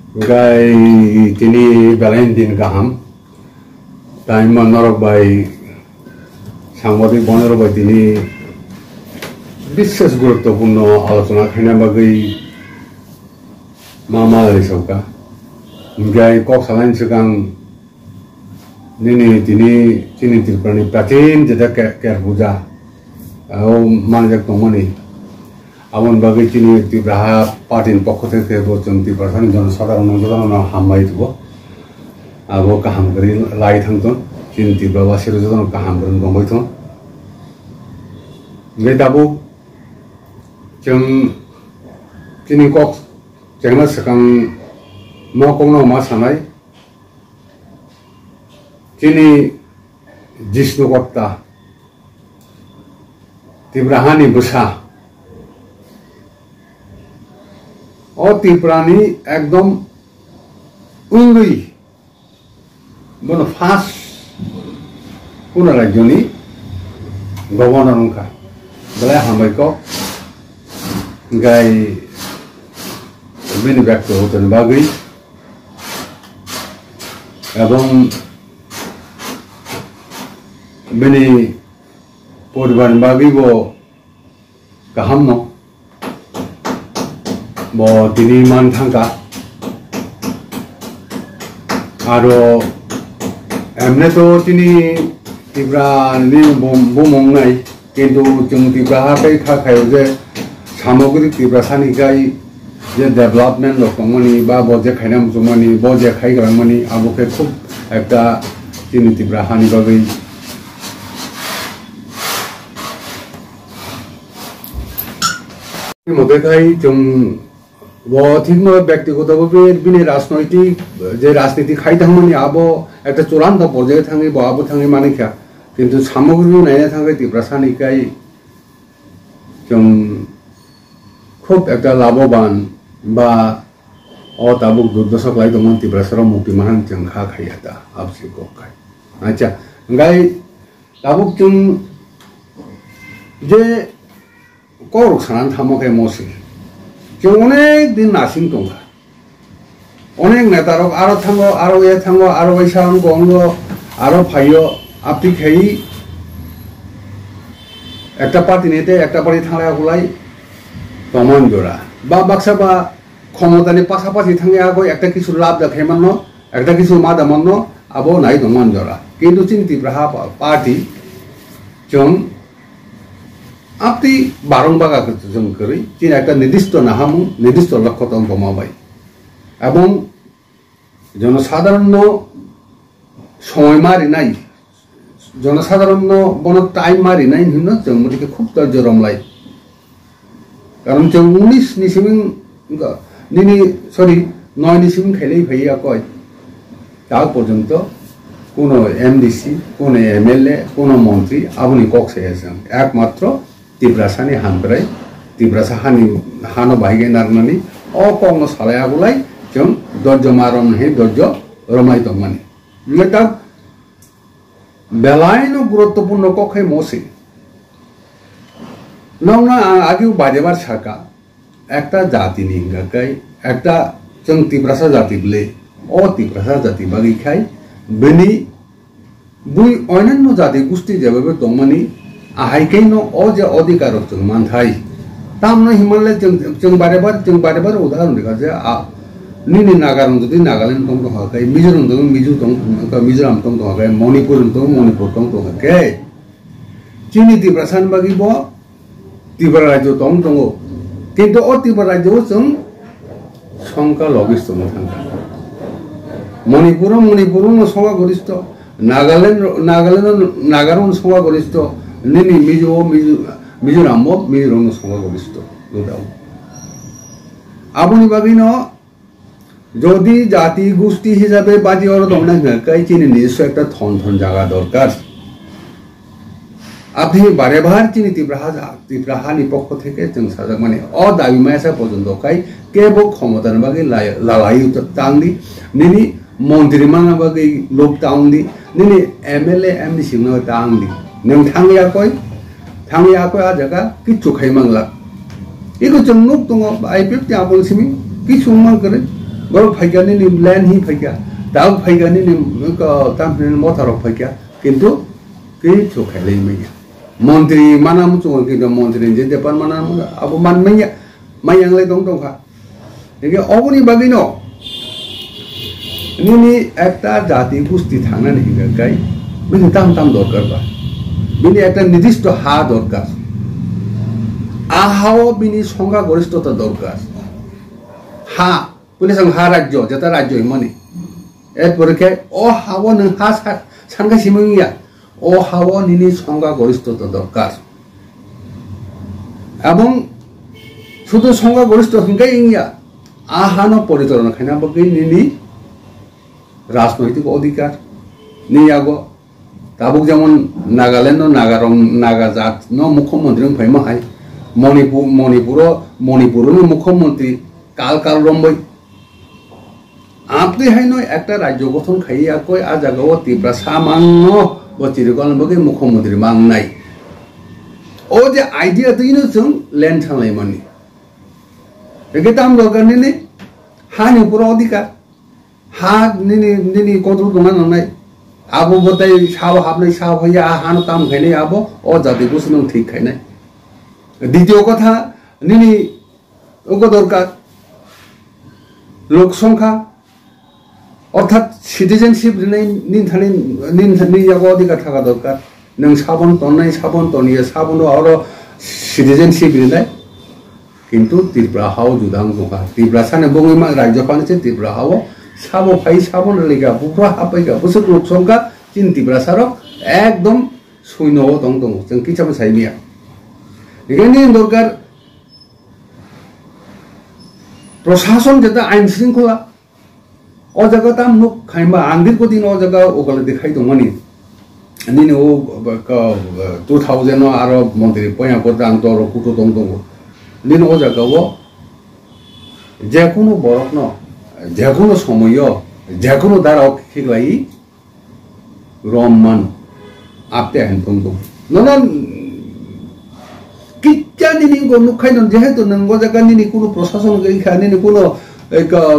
Gai tini Valentine kaham time norok by সাংবাদিক বনের by তিনি বিশেষ গুরুত্বপূর্ণ আলোচনা খাইনা বাগৈ মা লেসকা gai kok salain segang তিনি ত্রিপুরানি প্রাচীন যেটা কেয়ার পূজা ও মানজাক তমনি আমন বাগৈ তিনি ত্রিপুরা পার্টির পক্ষ থেকে বলছেন ত্রিপুরানি জনসাধারণ হামবাই দিব আবো কাহাম করি লাই থাকতন তিনি ত্রিপুরাবাসীর জন্য কাহাম করেন দंबैथन बे दाबो जों তিনি কক जेंना सेकां न'कौनो मा सानाय তিনি जिष्णुकर्ता त्रिपुरानि बोसा और त्रिपुरानि एकदम उन्दै बनो फार्स्ट কোনো राज्यनि गवर्नर उनका बेला हामबायको गाय बेनि व्यक्त होतन बागै एवं बेनि परिवार बागै वो गाहाम न वो तिनि मान थांगा आरो एमने तो तिनि त्रिपुरानि बुमंनाय किन्तु जों त्रिपुराखै थाखाय जे सामग्री त्रिपुरा सानिखाय जे डेभलपमेंट दंमोन बा बजे खायना मुसुमानि बजे खायग्रामानि आबोखे खूब एकटा तिनि त्रिपुरानि बागै मतेखाय जों वो ठीक नय व्यक्तिगतभावे बिनि राजनैतिक जे राजनीति खायथांमोननि आबो एकटा चूड़ान्त पर्याये थाङै बो आबो थाङै मानिखा किन्तु सामग्री नायनो थाखाय त्रिपुरा सानिखाय जों खूब एकटा लाभवान बा ओ ताबुक दुर्दशक लाई दंमोन त्रिपुरा सर मुक्ति महान जों खाखायता आबसिको खाय अच्छा गाय ताबुक जों जे करक सानानै थामाखै मसि जों अनेक दिन नासिं दंखा अनेक नेतारक आरो थाङो आरो ए थाङो आरो बैसां गंगो आरो फायो आपति खाई একটা পার্টি নেতে একটা পার্টি থাঙ্গা গুলাই তমন জোড়া বা বাক্সা বা ক্ষমতানি পাশাপাশি থাঙ্গে আগো একটা কিছু লাভ দেখাই মান্য একটা কিছু মাদা মান্য আবো নাই তমন জোড়া কিন্তু চিন্তি ব্রাহা পার্টি जों আপনি বারংবাগা जों করি চিন একটা নির্দিষ্ট নাহামু নির্দিষ্ট লক্ষ্য তং কমাবাই এবং জনসাধারণ সময় মারি নাই জনসাধারণ বন টাইম মারি নাই হিন্ন जों মতিকে খুব ধৈর্য রমলাই কারণ जों 19 নিসিমিং নিনি সরি 9 নিসিমিং খাইলাই ভাইয়া কয় তা পর্যন্ত কোন এমডিসি কোন এমএলএ কোন মন্ত্রী আপনি কক্সে আছেন একমাত্র ত্রিপুরাসানি হামপ্রাই ত্রিপুরাসানি হানো বাইগে নারমানি অকর্ণ সালায়াগুলাই जों ধৈর্য মারন হে ধৈর্য রমাই তমানি এটা বেলাইনো গুরুত্বপূর্ণ কক্ষে মসি নংনা আগেও বাজেবার ছাকা একটা জাতি নিঙ্গাকাই একটা जों ত্রিপুরাসা জাতি বলে ও ত্রিপুরাসা জাতি বাগি খাই বেনি বুই অন্যান্য জাতি গোষ্ঠী যেভাবে দংমানি আহাইকেন ও যে অধিকার जों মানথাই তামনো হিমালয় जों বারেবার উদাহরণ দেখা যে নিনি নাগারং যদি নাগাল্যান্ড দং দহাকাই মিজোরাম দং মিজোরাম দং দহাকাই মণিপুর দং মণিপুর দং দহাকাই চিনি ত্রিপুরাসান বাগিব ত্রিপুরা রাজ্য দং দङ কিন্তু ও ত্রিপুরা রাজ্য जों সংখ্যা লঘিষ্ঠ থাকা মণিপুরম সংখ্যাগরিষ্ঠ নাগাল্যান্ড নাগারং সংখ্যাগরিষ্ঠ নিনি মিজোরাম সংখ্যাগরিষ্ঠ আপনি বাগিন যদি জাতি গোষ্ঠী হিসাবে বাজি ওর দংনা কাই চিনি নিজস্ব একটা থন জায়গা দরকার আপনি বারেবার চিনি ত্রিপুরাহানি পক্ষ থেকে जों সাজাক মানে অদাবিমায়াসা পর্যন্ত কাই কেবল ক্ষমতার বাগে লালাই তাংদি নিনি মন্ত্রী মানা বাগে লোক তাংদি নিনি এমএলএ এমডিসি না তাংদি नों थांगयाखै आ जागा किच्छु खाइमांला इको जों नुक दङ IPF आबोलसिमि किच्छु मांकरे Bor phaiga ni land hi phaiga tau phaiga ni tam motor phaiga kintu ki chu khailai mai montri manam chu ki do montri je depan manam abu man mai mayang lai dong dong kha ege obuni bagino nini ekta jati gusti thangna ni gai bini tam dorkar ba bini ekta nidishto ha dorkar ahao bini songa gorishthota dorkar ha police হা রাজ্য যেটা রাজ্য হিমনি এরপরে ও হাওয়া নং হা সানগা সিমিয়া ও হাওয়া নিনি সংজ্ঞা গরিষ্ঠতা দরকার এবং শুধু সংজ্ঞা গরিষ্ঠ হিংগাই ইয়া আহানো পরিচালনা খাইনা বগে নিনি রাজনৈতিক অধিকার নিয়াগো তাবুক যেমন নাগাল্যান্ড নাগা জাত মুখ্যমন্ত্রী ফাইমা হাই মণিপুর মুখ্যমন্ত্রী কাল রম্বই আপনি হাই নয় একটা রাজ্য গঠন খাইয়া কই আ জায়গাও ত্রিপুরা সামান্য বচিরকল বগে মুখ্যমন্ত্রী মাং নাই ও যে আইডিয়া তুইনো जों ল্যান্ড থাংলাই মানি একে তাম দরকার নিনি হানি পুরো অধিকার হা নিনি কন্ট্রোল দনা নাই আবো বতাই সাব হাবনাই সাব হইয়া হান তাম খাইনাই আবো ও জাতি গুছন ঠিক খাইনাই দ্বিতীয় কথা নিনি ওগো দরকার লোক সংখ্যা অর্থাৎ সিটিজেনশিপ অধিকার থাকা দরকার নং সাবন তন্নাই সাবন তনিয়ে সাবন আরো সিটিজেনশিপ রিনাই কিন্তু ত্রিপুরা হাও জুদাং দোকা ত্রিপুরা সানে বঙ্গিমা রাজ্য পানিছে ত্রিপুরা হাও সাবো ফাই সাবন লেগা বুফরা হাপাইগা বসে লোক সংখ্যা চিন ত্রিপুরা সার একদম সৈন্য দং দং जों কিছাম সাইমিয়া এখানে দরকার প্রশাসন যেটা আইন শৃঙ্খলা ও জায়গা তাম নুক খাইবা আন্দির কদিন ও জায়গা ওখানে দেখাই দমানি নিনে ও 2000 আরো মন্ত্রী পয়া করতে আন্ত আর কুটো দং দং নিনে ও জায়গা ও যে কোনো বরক ন যে কোনো সময় যে কোনো দ্বারা খেলাই রমমান আপতে আইন দং দং নন কিচ্ছা নিনি নুক খাই যেহেতু নঙ্গ জায়গা নিনি কোনো প্রশাসন গেখা নিনি কোনো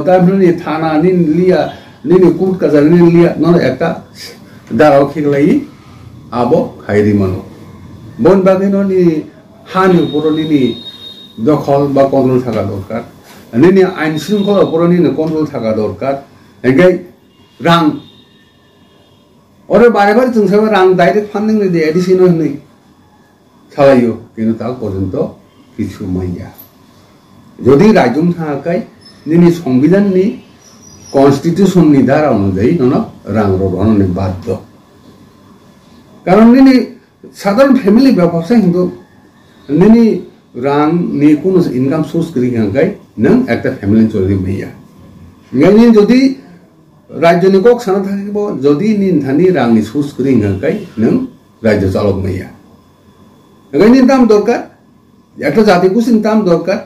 দামনি থানা নিন লিয়া নিনি কুট কাজার নিন লিয়া নন একটা দাঁড়াও খেলাই আবো খাইরি মানো বন বাগিন নি হানি উপর নিনি দখল বা কন্ট্রোল থাকা দরকার নিনি আইন শৃঙ্খলার উপর নিনি কন্ট্রোল থাকা দরকার এগাই রাং ওরে বারে বারে जों রাং ডাইরেক্ট ফান্ডিং দিয়ে এডিশন হই চালাইও কিন্তু তা পর্যন্ত কিছু মাইয়া যদি রাজ্য থাকায় নিনি সংবিধান নি কনস্টিটিউশন নি ধারা অনুযায়ী নন রাং রোহন বাধ্য কারণ নিনি সাধারণ ফ্যামিলি ব্যবসা কিন্তু নিনি রাং নি কোন ইনকাম সোর্স করি গায় নং একটা ফ্যামিলি চলি মাইয়া নিনি যদি রাজ্য নি কক সানা থাকিব যদি নিন ধানি রাং নি সোর্স করি গায় নং রাজ্য চালক মাইয়া এখানে দাম দরকার একটা জাতি কুসিন দাম দরকার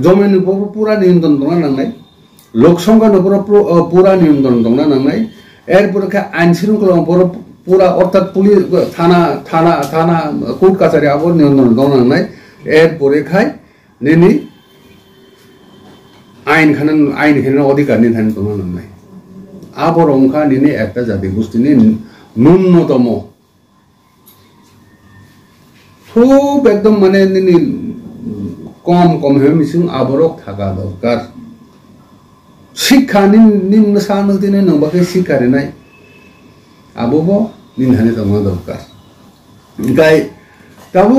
জমির উপর পুরা নিয়ন্ত্রণ দোনা নাংনাই লোক সংখ্যার উপর পুরা নিয়ন্ত্রণ দোনা নাংনাই এরপরে আইন শৃঙ্খলার উপর পুরা অর্থাৎ পুলিশ থানা কোর্ট কাছারি আবর নিয়ন্ত্রণ দোনা নাংনাই এরপরে নিনি আইন খানের অধিকার নিধান দোনা নাংনাই আবর অংখা নিনি একটা জাতি গোষ্ঠী ন্যূনতম খুব একদম মানে নিনি কম মিশিং আবরক থাকা দরকার শিক্ষা নিম্ন সানো দিনে নবাকে শিক্ষারে নাই আবব নিনহানে দমা দরকার গাই তাবু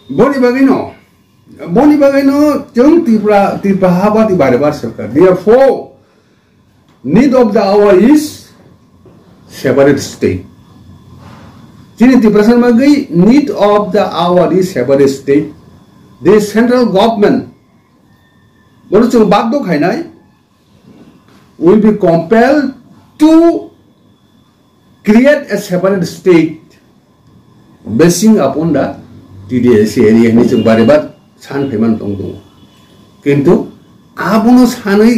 বনি বাগাইনো जों ত্রিপুরা হাবাতি বারেবার সরকার therefore need of the hour is separate state যিনি Tripura মাগই need of the hour is separate state the central government বলছো বাধ্য খাইনাই will be compelled to create a separate state basing upon the TDS area ni जों बारेबार सान फेमान दं किन्तु आबुनो सानै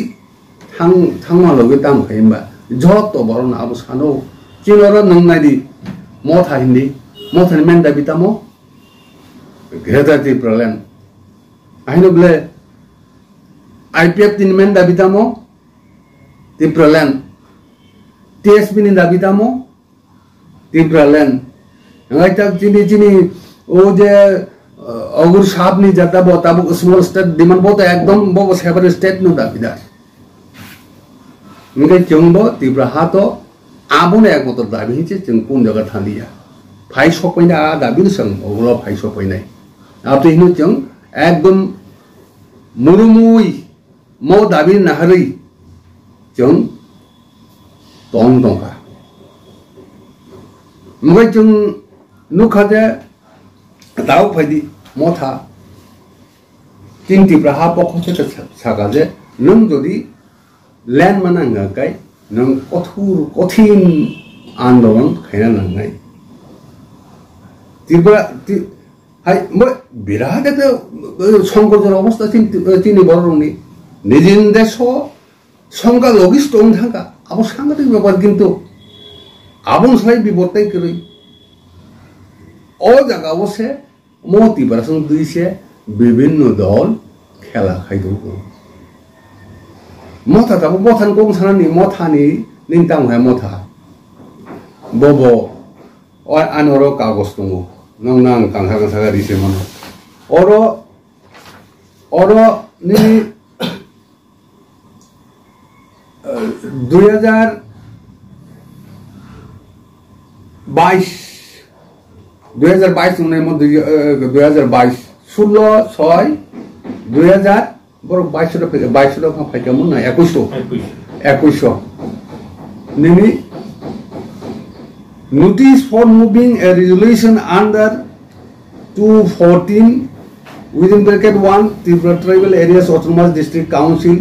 थांमालगे दाम खायबा जत बरन आबु सानो चिनरा नंनायदि मथा हिन्दी मथानि मेन्दा बितामो घेदाति प्रलेन आइनो ब्ले आईपीएफ दिन मेन्दा बितामो Tipraland TSB ni dabi tamo Tipraland ngai tak jini o je agur sab ni jata bo tabu small state demand bo ta ekdom bo sever state nu dabi das ngai chungbo Tripura ha to abone ekmotor dabi hiche chung kun jaga thandia phai sopaina dabi nu sang ogulo phai sopainai apte hinu chung ekdom murumui mo dabi nahari chung tong tongka ngai chung nu khade tau phadi motha tin Tripura ha pokho che saga je nung jodi land mananga kai nung kothin andolon khaina nangai Tripura hai mo birat ekta সংকটের অবস্থা তিনি বড়নি নিজের দেশ সংখ্যালঘু strong থাকা আবার সাংঘাতিক ব্যাপার কিন্তু আবন সাই বিপদটাই করি ও জায়গা বসে মতি পারসন দুইছে বিভিন্ন দল খেলা খাইতো মথা তাবো মথান কম সানানি মথানি নিন্তাম হয় মথা বব ও আনর কাগজ দङ নং নাং কাংসা কাংসা গারিছে মানে Oro nini 2022 নের মধ্যে 2022 16/6 2000 বড় 2200 টাকা ফাইকামু না 2100 nini notice for moving a resolution under 214 within bracket 1 Tripura Tribal Areas Autonomous District Council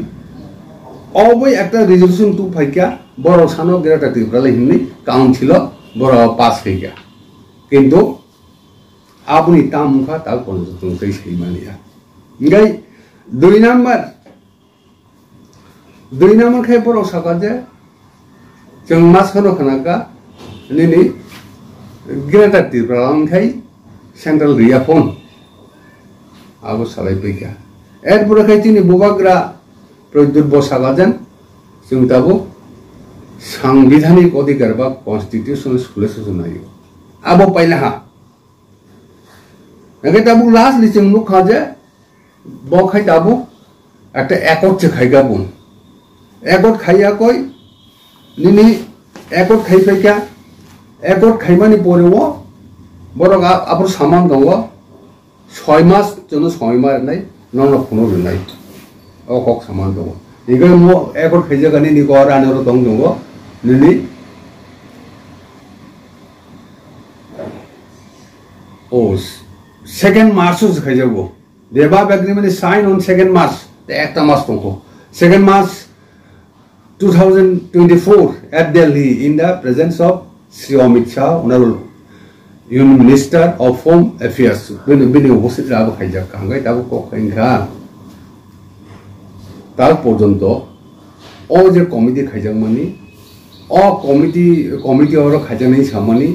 অবৈ একটা রেজলিউশন টু ফাইকা বড় সানো গ্রেটার ত্রিপুরা হিন্দি কাউন্সিল বড় পাস হইকা কিন্তু আপনি তামুখা তার পঞ্চতম সেই মানিয়া গাই 2 নাম্বার খাই বড় সাকা যে जों मासखनो खानाका निनि ग्रेटार त्रिपुरा खाई सेंट्रल रियाफोन आबो सालाय फैका एरपुरा खाय तिनि बबाग्रा प्रद्युत बसागाजन जों दाबो सांविधानिक अधिकार बा कन्स्टिट्यूशन स्कुले सुजुनायो आबो पाइलाहा एके दाबो लास्टलि जों नुखा जे बखाय दाबो একটা একট যে খাইগা বুন একট খাইয়া কই নিনি একট খাই ফেকা একট খাইমানি পরেও বড় আপর সামান দङ 6 মাস জন্য 6 মাস নাই নন কোনো নাই অকক সামান দङ 이거 뭐 একট খাইজা গানি নি গর আনর দङ নিনি ও সেকেন্ড মার্চ খাইজাবো The above agreement is signed on 2nd March. The Acta Mas Tongko. 2nd March 2024 at Delhi in the presence of Sri Amit Shah, Honorable Union Minister of Home Affairs. When the opposite Rabu Kaija Kangai Tabu Kokinga Tal Pojonto, all the committee Kajamani, all committee or Kajani Samani,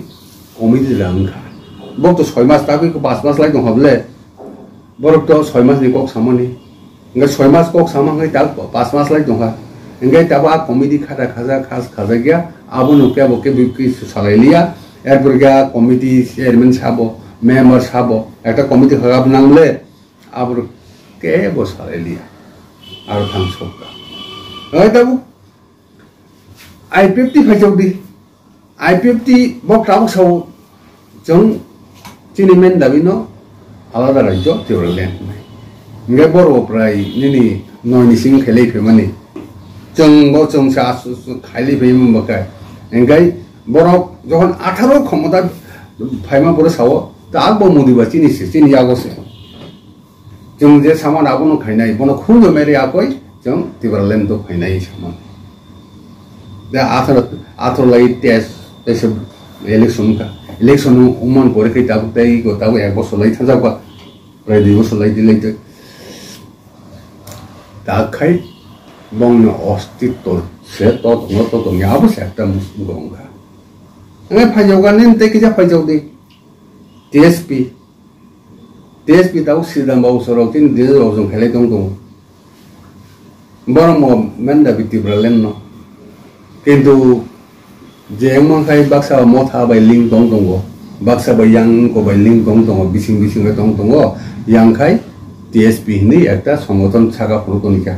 committee Lanka. Both the Soimas Tabi Pasmas like Hable. বরক তো 6 মাস নি cock সামনি ইংগা 6 মাস cock সামাঙ্গাই তা 5 মাস লাই দংহা ইংগাই তাবা committee খাটা খাজা খাস খাজা গিয়া আবু নুকিয়া বকে বিকি সালাইলিয়া এরপর গিয়া কমিটি চেয়ারম্যান সাবো মেম্বার সাবো একটা কমিটি খাগাব নাংলে আবু কে বসালাইলিয়া আর থাম সবকা ওই তাবু আই50 ফাইজৌদি আই50 বক তাবু সাউ জং চিনিমেন দাবিনো আলাদা রাজ্য ত্রিপুরাল্যান্ড ইংগে বড় প্রায় নিনি নয়নি সিং খেলাই ফেমানি जों खाइली फैम बका एंगाई बरफ जखन 18 क्षमता फाइमा बरो सावो ता आगबो मुदिबा चिनि आगोसे जों जे सामान आबनो खाइनाय बनो खुनो मेरे आकय जों टिब्रालेन्ड तो खाइनाय सामान दा आथर लाई टेस्ट एसे इलेक्शन उमन परे खै ताबो तै गो ताबो एक बছর লাই थाजाबा प्राय 2 বছর লাই दिलैते दा खाइ bong अस्तित्व से तो याबो सेक्टर मुगोंगा ने फाइजौगा ने ते किजा फाइजौदि TSP दाउ सिदाम बाउ सरौ तिन दिजौ जों खेलै दं बरम मेनदा बिटिब्रालेन न Kintu jeng mangkai baksa motha by ling tong tongo baksa by yang ko by ling tong tongo bising tong tongo yang kai TSP ni ekta songoton chaka protonika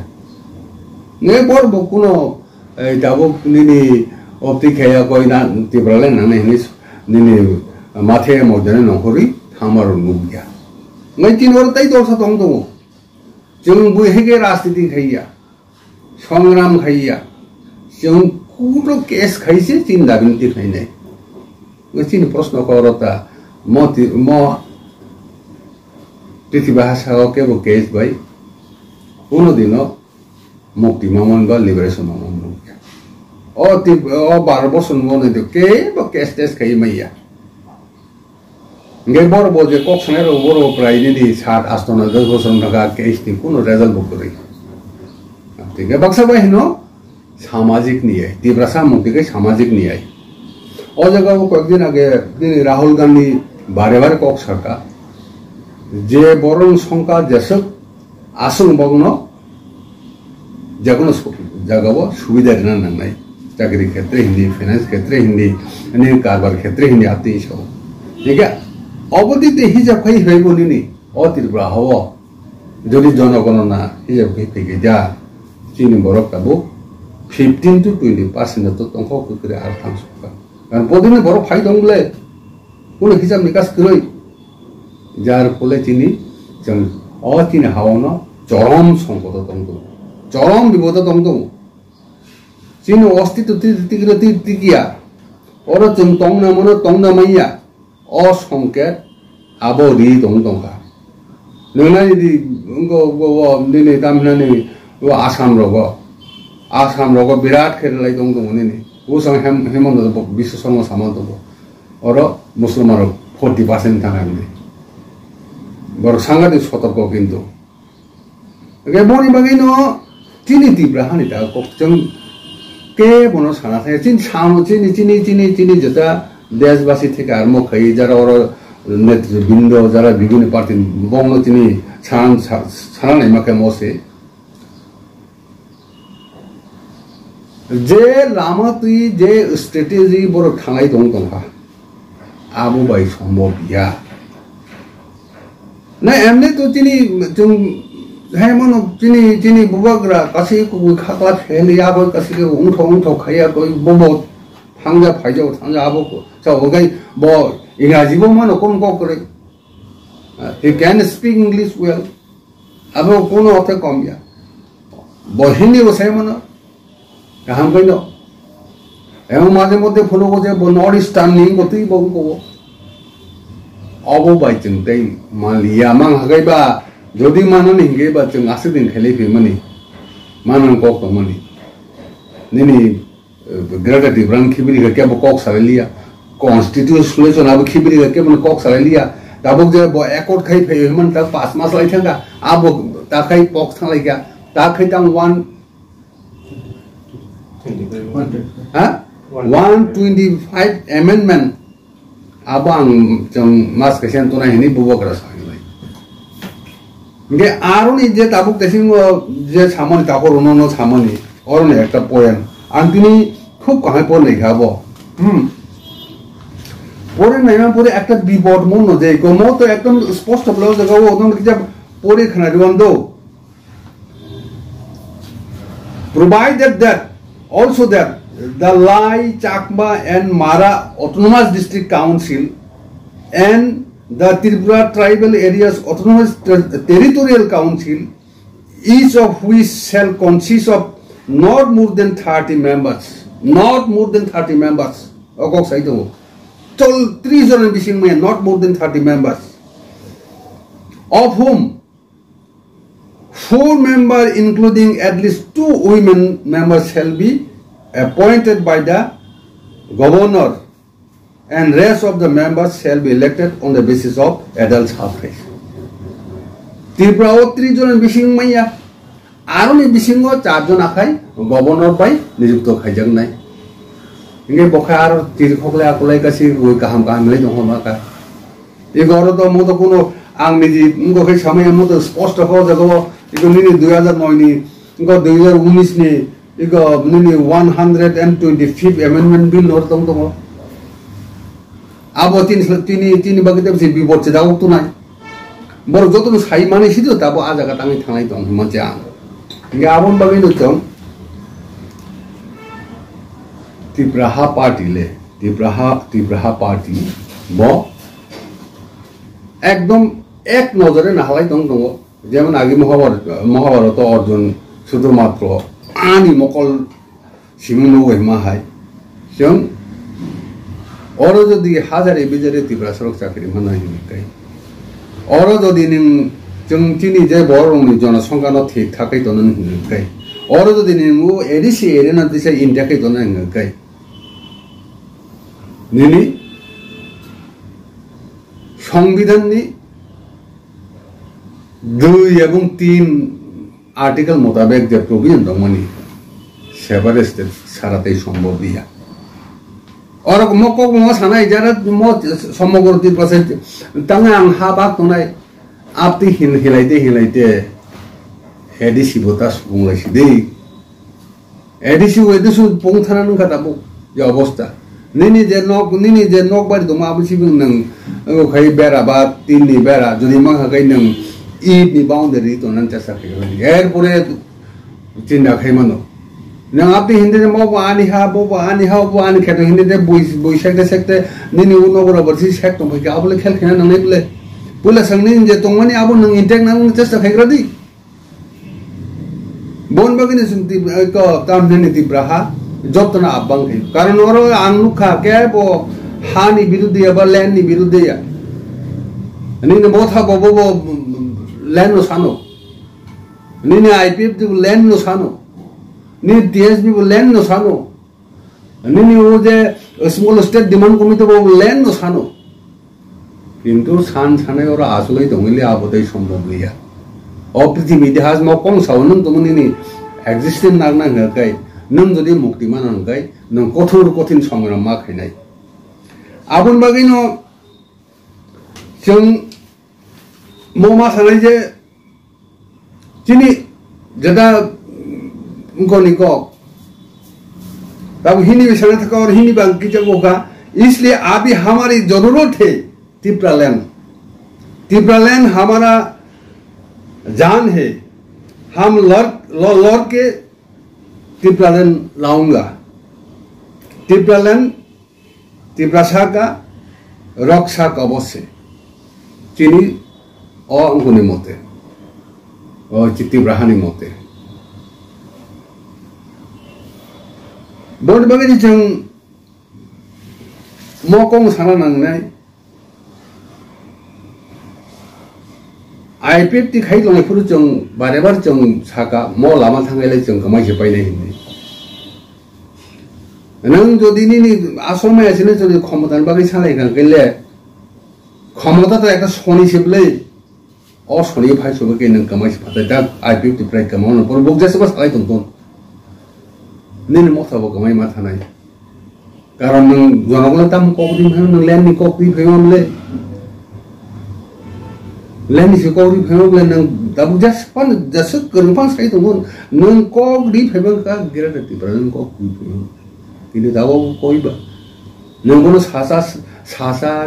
ne bor bokuno dabo nini opti khaya koi na tibrale na nini mathe modene nohori thamar nubya ngai tin or tai dorsa tong tongo jeng bu hege rastiti khaya সংগ্রাম খাইয়া যেমন পুরো case খাইছে তিন দাবিনতি খাই নাই ওই তিন প্রশ্ন করতা ম পৃথিবী হাসাকে কেস ভাই কোনোদিনও মুক্তি মামন বা লিবারেশন মামন ও 12 বছর মনে তো কে বা কেস টেস খাই মাইয়া গে বড় বজে কক্সনের বড় প্রায় নিদি 7-8 বছর টাকা কেস নি কোনো রেজাল্ট বুক করে ठीक है बक्सा भाई नो सामाजिक न्याय तीव्रसा मुक्ति के सामाजिक न्याय और जगह वो कुछ दिन आगे राहुल गांधी बारे बारे कॉक सरकार जे बरन संका जैसे आसुन बगनो जगनो जगह वो सुविधा देना नहीं चाकरी क्षेत्र हिंदी फाइनेंस क्षेत्र हिंदी अन्य कारोबार क्षेत्र हिंदी आती है सब ठीक है अवधि ते ही जब कहीं है बोली नहीं और तीव्रा हो जो भी जनगणना ही जब कहीं पे जा चीनी बरफ का वो 15 to 20% तो तंखो कुकरे आर्थांग सुका कारण पोदिने बरफ फाइ दंगले कुनो हिसाब निकास करोई जार फले चीनी जों अचीनी हावनो चरम संकट दंगो चरम विपद दंगो चीनी अस्तित्व तिगिया और जों तंगना मनो तंगना मैया असंकेत आबोरि दंगदंगा नोनानि दि गो निने दामनानि वो आसाम रोग विराट खेल लाई दंग दंग ने वो संग हेमंत विश्व शर्मा सामंत और मुसलमान 40% थाना ने बर सांगातिक सतर्क किंतु गे बनि बागिनो चिनी तीव्र हानि ता कोक्चम के बनो साना थाय चिन सामो चिनी जता देशवासी থেকে আরম্ভ খাই যারা ওর নেতৃবৃন্দ যারা বিভিন্ন পার্টি বঙ্গ চিনি ছাড়া নাই মাকে মসে जे लामा तुई जे स्ट्रेटेजी बरो थांगाय दं दंहा आबो बाय सम्भव या ना एमने तो चिनी जों हेमन चिनी बुबाग्रा कासे को खाखला फेलिया गय कासे को उंथौ खाया गय बबो थांजा फाइजो थांजा आबो को जावगाय ब इंग्राजी बो मानो कोन को करे he can speak english well आबो कोनो अथे कम या ब हिंदी बसाय मानो कहम कइनो एवं माঝে মধ্যে ফলো করে নর্থ ইস্টার্ন নি গতি বংকো অবো বাইচিং তাই মালিয়া মাং হাগাইবা যদি মাননি হিগেবা जों आसे दिन खेले फेमनि मानन कक तमनि निनि ग्रेडेटिव रन खिबिरि के कक सालिया कॉन्स्टिट्यूशन अब खिबिरि के कक सालिया दाबक जे ब एकॉर्ड खाइ फेमन ता 5 मास लाई थांगा अब ता खाइ पक थांलाइगा ता खाइ तां 125 amendment abang jeng mas kesian tunai ini bubuk rasa ini. Nge aruni je tabuk tesing je samoni tapor unono samoni orang ni ekta poem. Antini খুব kahai pon lega bo. Poem naima pore ekta billboard mono je komo to ekdom sposto blo jaga wo odon kija pore khana dibondo. Provided that also that the Lai, Chakma and Mara Autonomous District Council and the Tripura Tribal Areas Autonomous Territorial Council, each of which shall consist of not more than 30 members. Not more than 30 members. Okok saito. Tol 3 John bising may not more than 30 members. Of whom 4 members including at least 2 women members shall be appointed by the governor and rest of the members shall be elected on the basis of adult suffrage. Tripura 3 John bising maya aroni bisingo 4 John akai governor pai nijukto khaijak nai inge bokhar tir khokle akulai kasi oi kaham lai dong maka e goro to mo to kono ang niji ngo samay mo to spost ho jago iko nini 2009 ni ngo 2019 ni 이거 너니 125th amendment bill nor tong tong abo tini bagi te si bibot se daw tunai bor joto sai mane sido tabo aja ka tangi thangai tong manjang inga abon bagi no tong Tibraha party le Tibraha party bo একদম এক নজরে নাহালাই দং দङ যেমন আগে মহাভারত অর্জুন শুধুমাত্র আনি মকল সিমুনো মাহাই जों अरो जदि हाजारे बिजारे तिब्रा सरक चाकरि मोननाय हिनकाय अरो जदि नों जों तिनि जे बरंनि जनसंख्या न ठीक थाकै दन हिनकाय अरो जदि नों एडिसि एरेना दिसे इन्डियाकै दन हिनकाय निनि সংবিধানनि 2 এবং 3 आर्टिकल মোতাবেক যে প্রভিশন দমনি সেভারেস্ট সারাতেই সম্ভব দিয়া और मको मो सानाय जारा मो समग्र तिब्रासे तांगा आं हाबा तनाय आपति हिलाइते एडिसि बोता सुंलाइसि दे एडिसि पंथाना नखाताबो ये अवस्था निनि जे नक बारि दमा आबसि बुं नों ओखाय बेरा बा तिननि बेरा जदि मा हागाय नों ईदनि बाउन्डारि तनान चासाखै एरपरे चिन्ता खायमानो नों आपति हिंदे मो आनि हा बो आनि खेत हिंदे दे बोइसाक सेक्ते निनि उनगर बरसि सेक तो फैके आबले खेल खेना नंगै बले पुला संगनि जे तंगमानि आबो नों इंटेक नांग चेष्टा खायग्रादि बन बगिनि सुंति क तामनि तिब्राहा जतना आबां खै कारण अरो आं नुखा के बो हानि बिरुद्धि बा लैंडनि बिरुद्धि निनि बोथा बो लैंड नो सानो निनि आईपीएफ दि लैंड नो सानो नि टीएसबी वो लैंड नो सानो नि वो जे स्मॉल स्टेट डिमांड कमिटी वो लैंड नो सानो किंतु साने और आसलै दंगले आबोदै सम्भव गैया अ पृथ्वी इतिहास म कम सावनन तमनि एक्जिस्टेंस नागना हकाय नों जदि मुक्ति माननगाय नों कठिन संग्राम मा खैनाय आबन बागैनो जों ममा सानाय जे जिनि जदा उनको निको तब हिंदी में सने थका और हिंदी बांकी जगह का इसलिए अभी हमारी जरूरत है तिब्रा लैंड हमारा जान है हम लड़ के तिब्रा लैंड लाऊंगा तिब्रा लैंड तिब्रासा का रक्षा अवश्य चीनी और उनको निमोते और तिब्राहानी मोते बन बगैनि जों मकं साना नांनाय आईपीएफ ति खाइ लंनायफोर जों बारेबार जों साका म लामा थांनायलाय जों गमायसे बायनाय हिन्दी नों जदि नि आसमायासिनो जदि क्षमतानि बागै सालायखां गैले क्षमता तो একটা सनि सेबलै अ सनि फाइसबके नों गमायसे फाथाय दा आईपीएफ ति प्राय गमावनो पर बगजासबा सालाय दंतन निन मथाबो गमाय मा थानाय कारण नों जनगला ताम कबदि भां नों लैंड नि कपि फैमामले लैंड नि कपि फैमामले नों दाबु जस गोरफां साइ दंगो नों कगदि फैबां का गिरादति ब्रन कपि फैमाम किनु दाबो कइबा नों गनो सासा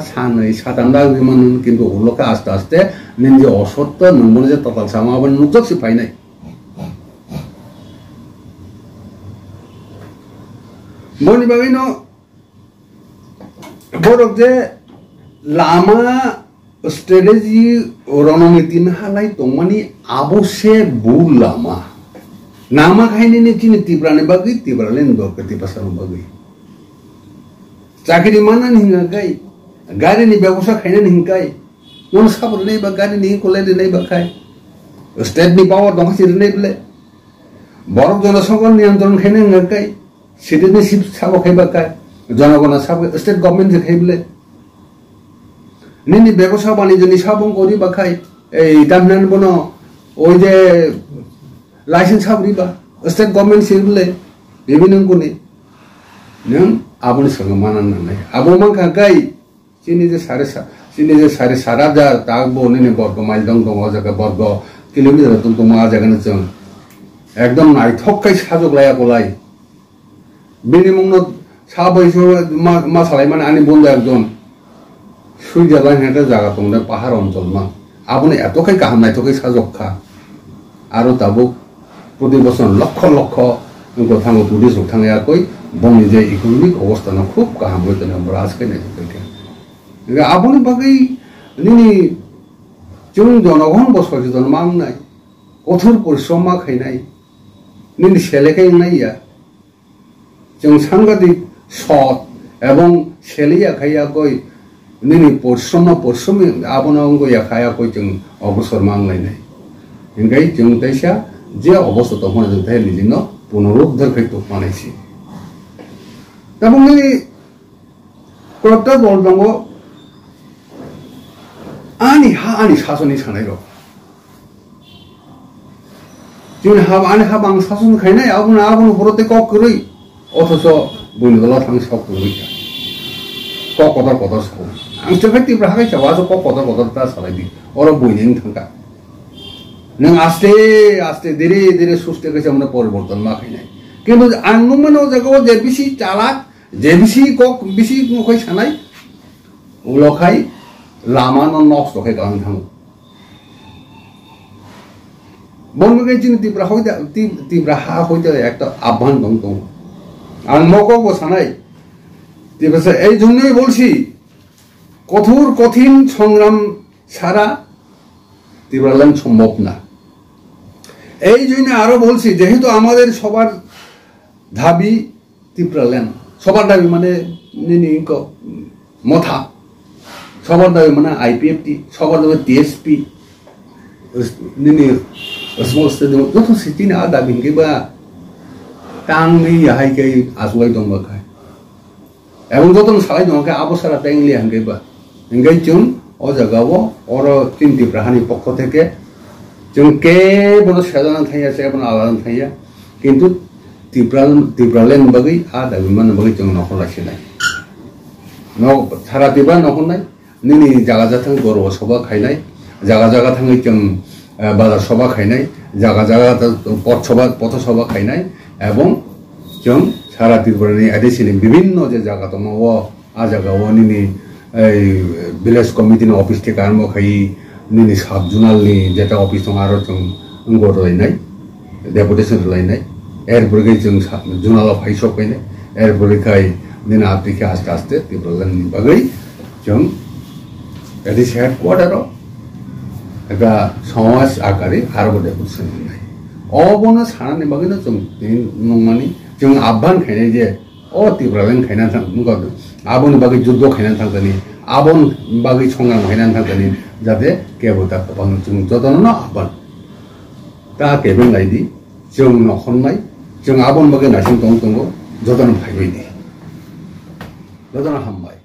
सानै सादान्दा बिमान किन्तु उलका आस्ते आस्ते निन जे असत्य नों गनो जे तताल सामाबन नुजक सिफायनाय मनि बागैनो बरक जे लामा स्ट्रेटेजी रणनीति नालाय तंमानि आबसे बुल लामा नामा खायनि नि चिनि तिब्रानि बागै तिब्रालेन दरक तिब्रासानो बागै चाकरि मानन हिंगाय गारिनि व्यवसाय खायन हिंगाय नों साबरनै बा गारिनि कोलायनि नै बाखाय स्टेटनि पावर दंखासि नै बले बरक जनसंख्या नियन्त्रण खायन हिंगाय सिटिजनशिप साबो खायबाका जनगण साबो स्टेट गवर्नमेंट जे खायबले निनि व्यवसाय बाणिज्यनि साबं करि बाखाय ए दामनान बनो ओइ जे लाइसेंस साबरिबा स्टेट गवर्नमेंट सिबले बेबिनन कोनि नों आबनि संग मानन नाय आबो मानखा गाय चिनि जे सारे सारा जा तागबो निनि बर्ग माइल दं दं जगा बर्ग किलोमिटार दं दं आ जगान जों एकदम नायथक्कै साजगलायागलाय बेनि मुंनो साबैसो मा सालायमाने आंनि बন্ধু একজন সুইজারল্যান্ড হেঁটে জায়গা তোমাদের পাহাড় অঞ্চল মা আপনি এতখাই কাহাম নাইতখাই সাজগখা আরো তাবো প্রতি বছর লক্ষ লক্ষ থাঙ্গো টুরিস্ট থাঙ্গায়াকই বংনি যে ইকোনমিক অবস্থানো খুব কাহাম হইতো আমরা আজকে নাইতখাই আপনি বাকি নিনি जों জনগণ বসচেতন মাংনাই কঠোর পরিশ্রম মা খাইনাই নিনি সেলেখাই নাইয়া जों সাংঘাতিক সৎ এবং সেলিয়া খাইয়াকই নিনি পরিশ্রমী আবনাঙ্গয়া খায়াকই जों অবসর মাংলাইনাই इंगाय जों ताइसा जे अवस्था तখন जों ताइ निजिन पुनरुद्धार खाइतो मानायसि तबं नि कयटा बल दङ आनि सासननि सानाय र जों आनि हा बां सासन खायनाय आबुन हरते ककरै अथच बुनिदला थां सक गैया ककदर सक आं तेखाय तिब्रा हाय सावा ककदर ता सालायदि अर बयनिं थांगा नों आस्ते आस्ते धीरे धीरे सुस्ते कैसे हमने परिवर्तन मा खाइनाय किन्तु आं नुमानो जायगायाव जे बिसि चालाक जे बिसि नखै सानाय उलखाय लामा नष्ट खाय गां थाङो বনমুখে जों तीव्र हा হইতে একটা আহ্বান দং आं মকবো সানাই তিব্রা এই জন্যই বলছি কঠিন সংগ্রাম ছাড়া তিব্রাল্যান্ড সম্ভব না এই জন্য আরো বলছি যেহেতু আমাদের সবার দাবি তিব্রাল্যান্ড সবার দাবি মানে মথা সবার দাবি মানে আইপিএফটি সবার দাবি টিএসপি সমস্ত যত সিটিনা দাবি বা টাংনি হাইকাই আজলাই দংবাখায় এবং যত সালাই দংখায় আবসারা টাইংলি হাঙ্গাইবা इंगाय जों अ जायगायाव अर तीन तिब्राहानि पक्ष থেকে जों केवल सेजाना थाया सेबन आलादा थाया किन्तु तिब्राल्यान्ड बागै आ दाबिमान बागै जों नखलासिनाय न सारा तिब्रा नखनाय निनि जागा जाथां गरव सभा खायनाय जागा थाङै जों बाजार सभा खायनाय जागा पथ सभा खायनाय এবং जों सारा तिब्रानि आदिसिनि विभिन्न जे जागा दङ आ जायगायाव निनि ভিলেজ কমিটিनि অফিস থেকে আরম্ভ খাই নিনি সাব জোনালनि যেটা অফিস दं आरो जों गलायनाय डेपुटेशन लायनाय एरपरखै जों जोनालाव फायसफैनाय एरपरखाय निना आफ्रिका आस्ते आस्ते तिब्राल्यान्डनि बागै जों एडिस हेडक्वार्टाराव एबा समाज आकारे आरो डेपुटेशन होनाय अबनो सानानि बागैनो जों नंमानि जों आह्वान खायनाय जे अ तिब्राल्यान्ड खायना थांगो आबन बागै जुद्ध खायना थांगोनि आबन बागै संग्राम खायना थांगोनि जाहाथे केबता खबां जों जतन आह्वान ता केबें लायदि जों नखननाय जों आबन बागै नासिं दं जतन फायबायदि जतन हामबाय